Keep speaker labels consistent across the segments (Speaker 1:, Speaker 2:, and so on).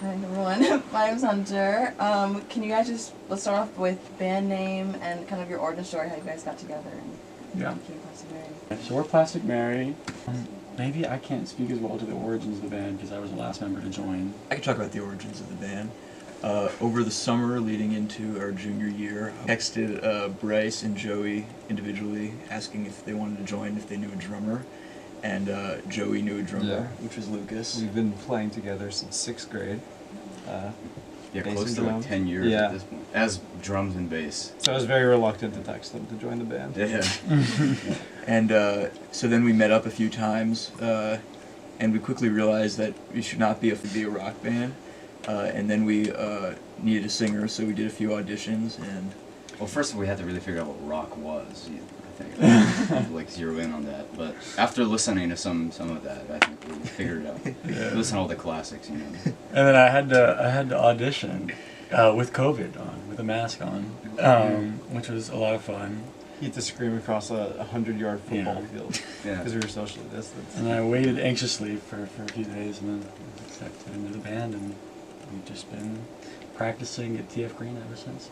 Speaker 1: Hi everyone, my name's Hunter. Can you guys let's start off with band name and kind of your origin story, how you guys got together and became Plastic Mary.
Speaker 2: So we're Plastic Mary. Maybe I can't speak as well to the origins of the band because I was the last member to join.
Speaker 3: I can talk about the origins of the band. Over the summer leading into our junior year, I texted Bryce and Joey individually asking if they wanted to join, if they knew a drummer. And Joey knew a drummer, which was Lucas.
Speaker 4: We've been playing together since 6th grade.
Speaker 5: Yeah,
Speaker 4: bass
Speaker 5: close
Speaker 4: and
Speaker 5: to like
Speaker 4: drums.
Speaker 5: 10 years
Speaker 4: Yeah.
Speaker 5: at this point. As drums and bass.
Speaker 4: So I was very reluctant to text them to join the band.
Speaker 3: Yeah. And so then we met up a few times, and we quickly realized that we should not be a rock band. And then we needed a singer, so we did a few auditions. And
Speaker 5: Well, first we had to really figure out what rock was. I think like zero in on that. But after listening to some of that, I think we figured it out. Listen to all the classics, you know.
Speaker 2: And then I had to audition with COVID on, with a mask on, which was a lot of fun.
Speaker 4: He had to scream across a 100-yard football
Speaker 2: Yeah.
Speaker 4: field
Speaker 5: Yeah.
Speaker 4: because we were socially distanced.
Speaker 2: And I waited anxiously for a few days and then accepted into the band, and we've just been practicing at TF Green ever since.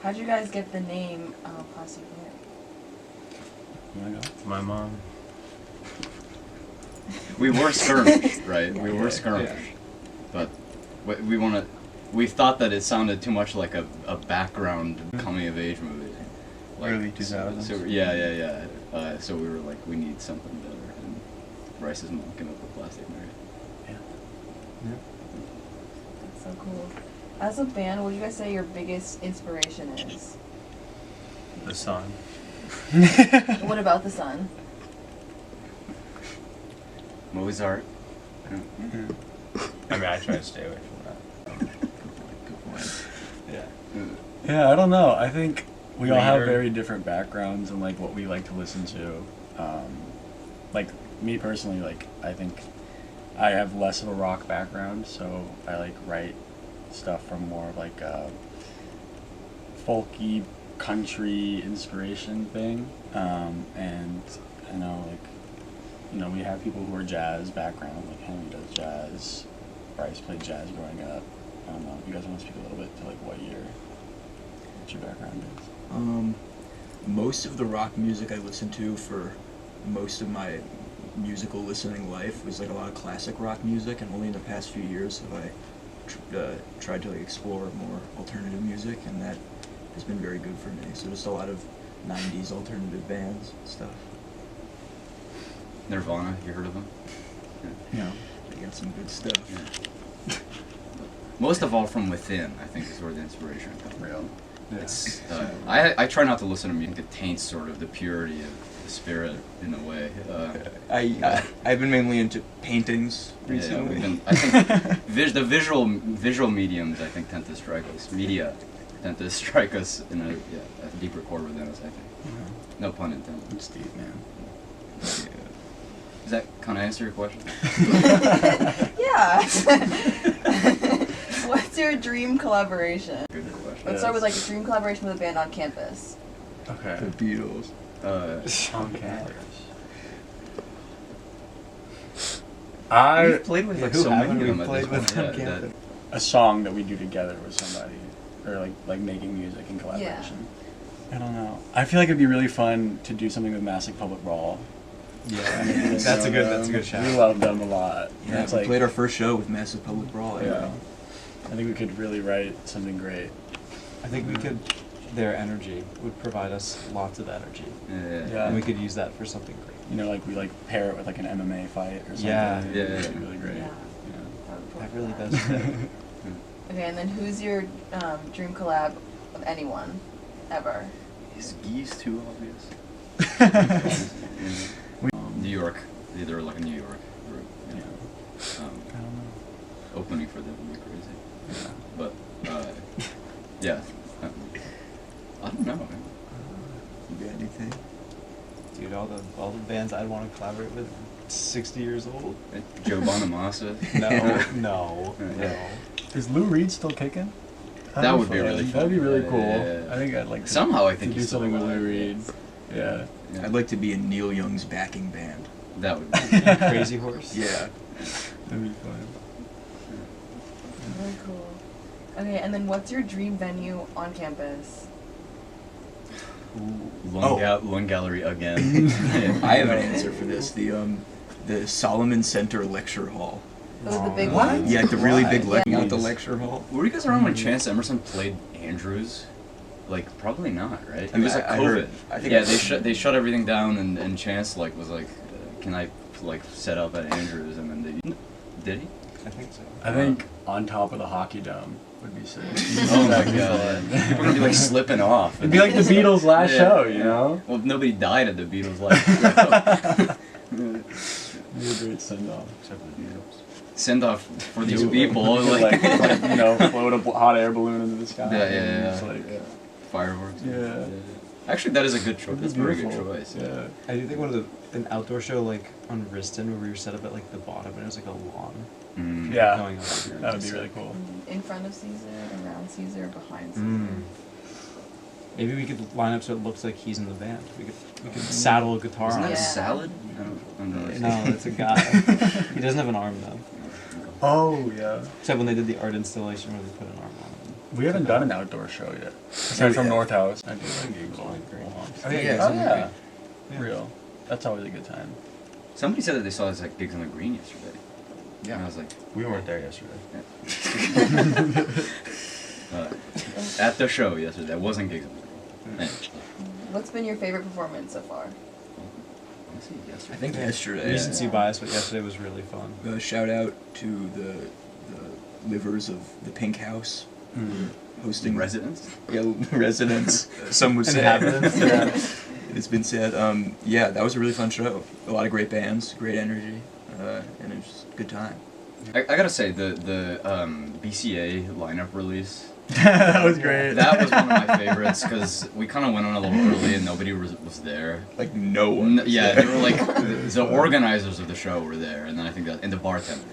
Speaker 1: How'd you guys get the name Plastic Mary?
Speaker 2: You wanna go?
Speaker 6: My mom.
Speaker 5: We were skirmish, right? We were skirmish. But we thought that it sounded too much like a background coming of age movie. Like,
Speaker 3: Early 2000s.
Speaker 5: So, yeah. So we were like, we need something better. And Bryce's mom came up with Plastic Mary.
Speaker 1: That's so cool. As a band, what do you guys say your biggest inspiration is?
Speaker 6: The sun.
Speaker 1: What about the sun?
Speaker 5: Mozart.
Speaker 6: I mean, I try to stay away from that.
Speaker 3: good point.
Speaker 4: Yeah.
Speaker 2: Yeah, I don't know. I think we all have
Speaker 6: Later.
Speaker 2: very different backgrounds and like what we like to listen to. Like me personally, like I think I have less of a rock background, so I like write stuff from more of like a folky country inspiration thing. And I know we have people who are jazz background, like Henry does jazz, Bryce played jazz growing up. I don't know, if you guys want to speak a little bit to like what your background is?
Speaker 3: Most of the rock music I listened to for most of my musical listening life was like a lot of classic rock music, and only in the past few years have I tried to like explore more alternative music, and that has been very good for me. So just a lot of 90s alternative bands and stuff.
Speaker 5: Nirvana, you heard of them?
Speaker 2: Yeah.
Speaker 3: They got some good stuff.
Speaker 5: Yeah. Most of all from within, I think, is where the inspiration comes from.
Speaker 2: Real.
Speaker 4: Yeah.
Speaker 5: It's, I try not to listen to music that taints sort of the purity of the spirit in a way.
Speaker 3: I've been mainly into paintings
Speaker 5: Yeah,
Speaker 3: recently.
Speaker 5: we've been, I think the visual mediums, I think, tend to strike us. Media tend to strike us in a deeper chord within us, I think. No pun intended.
Speaker 2: It's deep, man.
Speaker 5: Does that kind of answer your question?
Speaker 1: Yeah. What's your dream collaboration?
Speaker 5: Good question.
Speaker 1: Let's start with like a dream collaboration with a band on campus.
Speaker 2: Okay.
Speaker 3: The Beatles.
Speaker 2: On campus.
Speaker 5: We've played with like
Speaker 4: who
Speaker 5: so
Speaker 4: haven't
Speaker 5: many
Speaker 4: we
Speaker 5: of them at
Speaker 4: played
Speaker 5: this
Speaker 4: with
Speaker 5: point.
Speaker 4: on
Speaker 5: Yeah,
Speaker 4: campus?
Speaker 2: A song that we do together with somebody, or like making music in collaboration. I don't know. I feel like it'd be really fun to do something with Massive Public Brawl.
Speaker 4: Yeah.
Speaker 2: I mean, we
Speaker 4: That's a
Speaker 2: know
Speaker 4: good
Speaker 2: them.
Speaker 4: shout.
Speaker 2: We love them a lot.
Speaker 3: Yeah,
Speaker 2: It's
Speaker 3: we
Speaker 2: like,
Speaker 3: played our first show with Massive Public Brawl.
Speaker 2: yeah. I think we could really write something great.
Speaker 4: I think we could. Their energy would provide us lots of energy,
Speaker 2: Yeah.
Speaker 4: and we could use that for something great.
Speaker 2: You know, like we like pair it with like an MMA fight or something.
Speaker 4: Yeah.
Speaker 5: Yeah,
Speaker 2: It'd
Speaker 5: yeah.
Speaker 2: be really great.
Speaker 1: Yeah.
Speaker 4: That really does fit.
Speaker 1: Okay, and then who's your dream collab with anyone, ever?
Speaker 5: Is Geese too obvious? New York, either like a New York group. You know.
Speaker 2: I don't know.
Speaker 5: Opening for them would be crazy.
Speaker 2: Yeah.
Speaker 5: But yeah, I don't know. Man.
Speaker 3: You got anything?
Speaker 4: Dude, all the bands I'd want to collaborate with, 60 years old.
Speaker 5: Joe Bonamassa.
Speaker 4: No.
Speaker 2: Is Lou Reed still kicking?
Speaker 5: That would be
Speaker 2: fun.
Speaker 5: really fun.
Speaker 2: That'd be really
Speaker 5: Yeah,
Speaker 2: cool.
Speaker 5: yeah, yeah.
Speaker 2: I think I'd like to,
Speaker 5: Somehow I think
Speaker 2: to do
Speaker 5: he's still
Speaker 2: something with
Speaker 5: alive.
Speaker 2: Lou Reed. Yeah.
Speaker 5: Yeah.
Speaker 3: I'd like to be in Neil Young's backing band.
Speaker 5: That would be.
Speaker 4: Crazy Horse.
Speaker 3: Yeah.
Speaker 2: That'd be fun.
Speaker 1: Very cool. Okay, and then what's your dream venue on campus?
Speaker 5: Lung gallery again.
Speaker 3: I have an answer for this. The Solomon Center Lecture Hall.
Speaker 1: Oh, the big
Speaker 2: What?
Speaker 1: one?
Speaker 3: Yeah, the really big
Speaker 1: Yeah.
Speaker 3: not the lecture hall.
Speaker 5: Were you guys around when Chance Emerson played Andrews? Like, probably not, right? It was like
Speaker 3: I
Speaker 5: COVID.
Speaker 3: heard- I think
Speaker 5: yeah,
Speaker 3: I-
Speaker 5: they shut everything down, and Chance like was like, can I like set up at Andrews? And then did he?
Speaker 4: I think so.
Speaker 2: I think on top of the hockey dome would be sick.
Speaker 5: Oh my
Speaker 2: That'd be
Speaker 5: god!
Speaker 2: fun.
Speaker 5: People are gonna be like slipping off.
Speaker 2: It'd be like the Beatles' last
Speaker 5: Yeah.
Speaker 2: show, you know?
Speaker 5: Well, nobody died at the Beatles last show.
Speaker 2: It'd be a great send-off.
Speaker 6: Except for the Beatles.
Speaker 5: Send off for these
Speaker 2: You-
Speaker 5: people,
Speaker 2: you could,
Speaker 5: like,
Speaker 2: you know, float a hot air balloon into the sky.
Speaker 5: Yeah,
Speaker 2: and
Speaker 5: yeah,
Speaker 2: just,
Speaker 5: yeah.
Speaker 2: like,
Speaker 5: fireworks.
Speaker 2: Yeah.
Speaker 5: Actually, that is a good choice.
Speaker 2: It'd be
Speaker 5: That's a very good
Speaker 2: beautiful.
Speaker 5: choice.
Speaker 2: Yeah.
Speaker 4: I do think an outdoor show like on Riston where we were set up at like the bottom and it was like a lawn.
Speaker 5: Mm.
Speaker 2: Yeah.
Speaker 4: Going up here.
Speaker 2: That would be really cool.
Speaker 1: In front of Caesar, around Caesar, behind Caesar.
Speaker 4: Mm. Maybe we could line up so it looks like he's in the band. We could saddle a guitar
Speaker 5: Isn't
Speaker 4: on
Speaker 5: that
Speaker 1: Yeah.
Speaker 5: a salad? I don't know.
Speaker 4: No, it's a guy. He doesn't have an arm though.
Speaker 2: Oh, yeah.
Speaker 4: Except when they did the art installation where they put an arm on him.
Speaker 2: We haven't done an outdoor show yet. Aside from
Speaker 3: yeah.
Speaker 2: North House. I do like gigs all
Speaker 4: Oh, yeah,
Speaker 3: Yeah,
Speaker 2: Oh, yeah.
Speaker 4: Yeah.
Speaker 2: Real. That's always a good time.
Speaker 5: Somebody said that they saw us at gigs on the Green yesterday. And I
Speaker 6: Yeah.
Speaker 5: was like,
Speaker 6: We weren't there yesterday.
Speaker 5: at the show yesterday. That wasn't gigs on the Green.
Speaker 1: What's been your favorite performance so far?
Speaker 5: Honestly, yesterday.
Speaker 3: I think yesterday.
Speaker 4: Recency bias, but yesterday was really fun.
Speaker 3: Shout out to the livers of the Pink House hosting
Speaker 5: Residents?
Speaker 3: Yeah, residents. Some would say.
Speaker 4: Inhabitants, yeah.
Speaker 3: It's been said. Yeah, that was a really fun show. A lot of great bands, great energy, and it was a good time.
Speaker 5: I gotta say, the BCA lineup release,
Speaker 2: That was great.
Speaker 5: that was one of my favorites, because we kind of went on a little early and nobody was there.
Speaker 3: Like no one. was
Speaker 5: Yeah,
Speaker 3: there.
Speaker 5: they were like, the organizers of the show were there, and then I think that, and the bartender.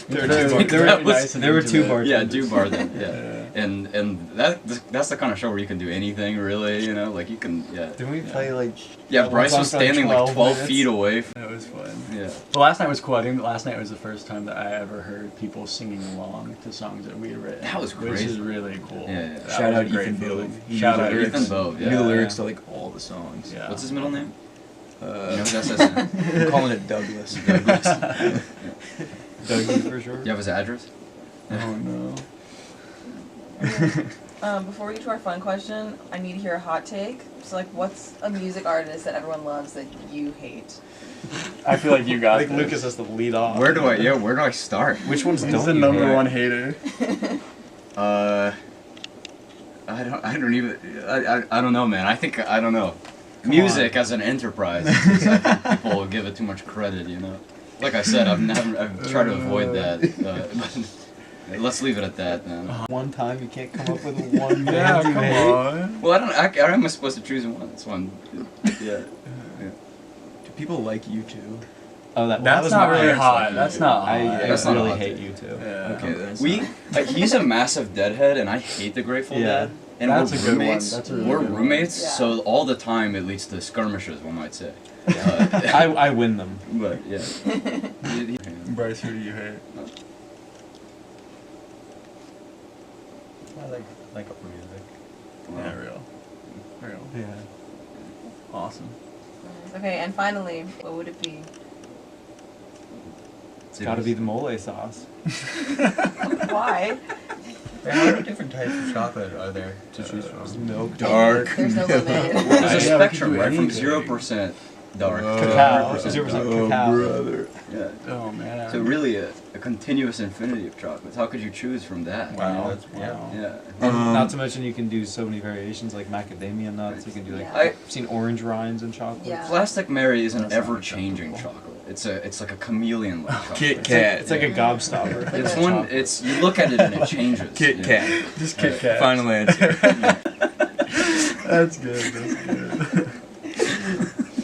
Speaker 2: They're
Speaker 5: I think
Speaker 2: very
Speaker 5: that was-
Speaker 2: nice and
Speaker 4: there were two
Speaker 2: intimate.
Speaker 4: bars.
Speaker 5: Yeah, do bartender, yeah.
Speaker 2: Yeah.
Speaker 5: And that's the kind of show where you can do anything, really, you know, like you can, yeah.
Speaker 4: Didn't we play like...
Speaker 5: Yeah, Bryce was standing like 12
Speaker 4: minutes?
Speaker 5: feet away.
Speaker 2: That was fun.
Speaker 5: Yeah.
Speaker 2: The last night was cool. I think last night was the first time that I ever heard people singing along to songs that we had written.
Speaker 5: That was
Speaker 2: Which
Speaker 5: crazy.
Speaker 2: is really cool.
Speaker 5: Yeah, yeah.
Speaker 2: That
Speaker 3: Shout
Speaker 2: was
Speaker 3: out
Speaker 2: a great
Speaker 3: Ethan
Speaker 2: feeling.
Speaker 3: Bove. He
Speaker 2: Shout
Speaker 3: knew
Speaker 2: out
Speaker 3: the lyrics.
Speaker 5: Ethan Bove,
Speaker 3: He knew the
Speaker 5: yeah.
Speaker 3: lyrics to like all the songs.
Speaker 2: Yeah.
Speaker 5: What's his middle name?
Speaker 3: Uh,
Speaker 5: You know who that's his name?
Speaker 3: I'm calling it Douglas.
Speaker 4: Dougie for sure.
Speaker 5: You have his address?
Speaker 2: Oh no.
Speaker 1: Before we get to our fun question, I need to hear a hot take. So, like, what's a music artist that everyone loves that you hate?
Speaker 2: I feel like you got
Speaker 4: I think
Speaker 2: this.
Speaker 4: Lucas has to lead off.
Speaker 5: Where do I start?
Speaker 4: Which ones
Speaker 2: He's
Speaker 4: don't
Speaker 2: the
Speaker 4: you
Speaker 2: number
Speaker 4: hate?
Speaker 2: one hater.
Speaker 5: I don't even, I don't know, man. I don't know. Music as an enterprise, I think people will give it too much credit, you know? Like I said, I've tried to avoid that, but let's leave it at that, man.
Speaker 4: One time you can't come up with one
Speaker 2: Yeah,
Speaker 4: band you
Speaker 2: come
Speaker 4: hate?
Speaker 2: on.
Speaker 5: Well, how am I supposed to choose one? It's one, yeah.
Speaker 3: Do people like you too?
Speaker 4: Oh, that
Speaker 2: That's
Speaker 4: was
Speaker 2: not
Speaker 4: my
Speaker 2: really
Speaker 4: answer.
Speaker 2: hot. That's not hot.
Speaker 4: I
Speaker 5: That's not
Speaker 4: really
Speaker 5: hot,
Speaker 4: hate
Speaker 5: dude.
Speaker 4: you too.
Speaker 2: Yeah.
Speaker 3: Okay, that's
Speaker 5: He's a massive Deadhead, and I hate the Grateful
Speaker 4: Yeah.
Speaker 5: Dead. And
Speaker 2: That's
Speaker 5: we're
Speaker 2: a good one.
Speaker 5: roommates.
Speaker 2: That's a really
Speaker 5: We're
Speaker 2: good one.
Speaker 5: roommates,
Speaker 1: Yeah.
Speaker 5: so all the time it leads to skirmishes, one might say.
Speaker 4: I win them.
Speaker 5: But yeah.
Speaker 2: Bryce, who do you hate?
Speaker 6: I like upper music.
Speaker 2: Yeah, real.
Speaker 4: Yeah.
Speaker 2: Awesome.
Speaker 1: Okay, and finally, what would it be?
Speaker 4: It's gotta be the mole sauce.
Speaker 1: Why?
Speaker 6: How many different types of chocolate are there to choose from?
Speaker 4: Milk,
Speaker 3: Dark.
Speaker 1: There's no limit.
Speaker 5: There's a
Speaker 2: Yeah, we
Speaker 5: spectrum,
Speaker 2: could do
Speaker 5: right? From
Speaker 2: anything.
Speaker 5: 0% dark to
Speaker 4: Cacao.
Speaker 5: 100%
Speaker 4: 0%
Speaker 5: dark.
Speaker 4: cacao.
Speaker 3: brother.
Speaker 5: Yeah.
Speaker 2: Oh man.
Speaker 5: So really a continuous infinity of chocolates. How could you choose from that?
Speaker 2: Wow.
Speaker 6: That's- yeah.
Speaker 5: Yeah.
Speaker 4: And not to mention you can do so many variations like macadamia nuts. You can do like
Speaker 1: Yeah.
Speaker 4: I've seen orange rinds in chocolate.
Speaker 1: Yeah.
Speaker 5: Plastic Mary is an
Speaker 2: That's not
Speaker 5: ever-changing
Speaker 2: acceptable.
Speaker 5: chocolate. It's like a chameleon like chocolate.
Speaker 3: Kit
Speaker 4: It's like,
Speaker 3: Kat.
Speaker 4: it's like a gobstopper.
Speaker 5: It's
Speaker 1: Yeah.
Speaker 5: one. It's you look at it and it changes.
Speaker 3: Kit
Speaker 5: you know?
Speaker 3: Kat.
Speaker 2: Just Kit Kat.
Speaker 3: Final answer.
Speaker 2: That's good. That's good.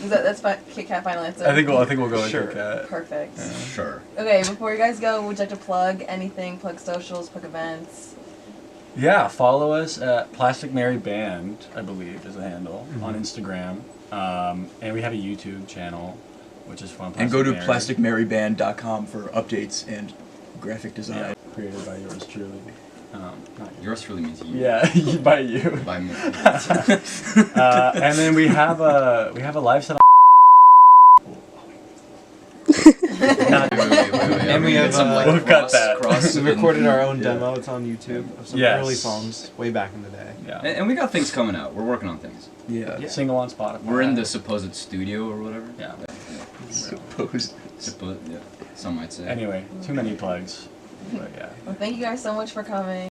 Speaker 1: That's Kit Kat final answer?
Speaker 2: I think we'll go with
Speaker 4: Sure.
Speaker 2: Kit Kat.
Speaker 1: Perfect.
Speaker 5: Sure.
Speaker 1: Okay, before you guys go, would you like to plug anything? Plug socials, plug events?
Speaker 2: Yeah, follow us at Plastic Mary Band, I believe is the handle, on Instagram. And we have a YouTube channel. which is fun.
Speaker 3: And go to
Speaker 2: Plastic
Speaker 3: plasticmaryband.com for updates and graphic design.
Speaker 2: Mary, created by yours truly. Not
Speaker 5: Yours truly means you.
Speaker 2: Yeah, by you.
Speaker 5: By me.
Speaker 2: And then we have a live set. Not
Speaker 4: And we have,
Speaker 2: we'll cut that.
Speaker 4: We recorded our own demo. It's on YouTube of some
Speaker 2: Yes.
Speaker 4: early songs way back in the day.
Speaker 2: Yeah.
Speaker 5: And we got things coming out. We're working on things.
Speaker 3: Yeah.
Speaker 2: Single on Spotify.
Speaker 5: We're in the supposed studio or whatever.
Speaker 2: Yeah.
Speaker 3: Supposed.
Speaker 5: Yeah. Some might say.
Speaker 2: Anyway, too many plugs. But yeah.
Speaker 1: Well, thank you guys so much for coming.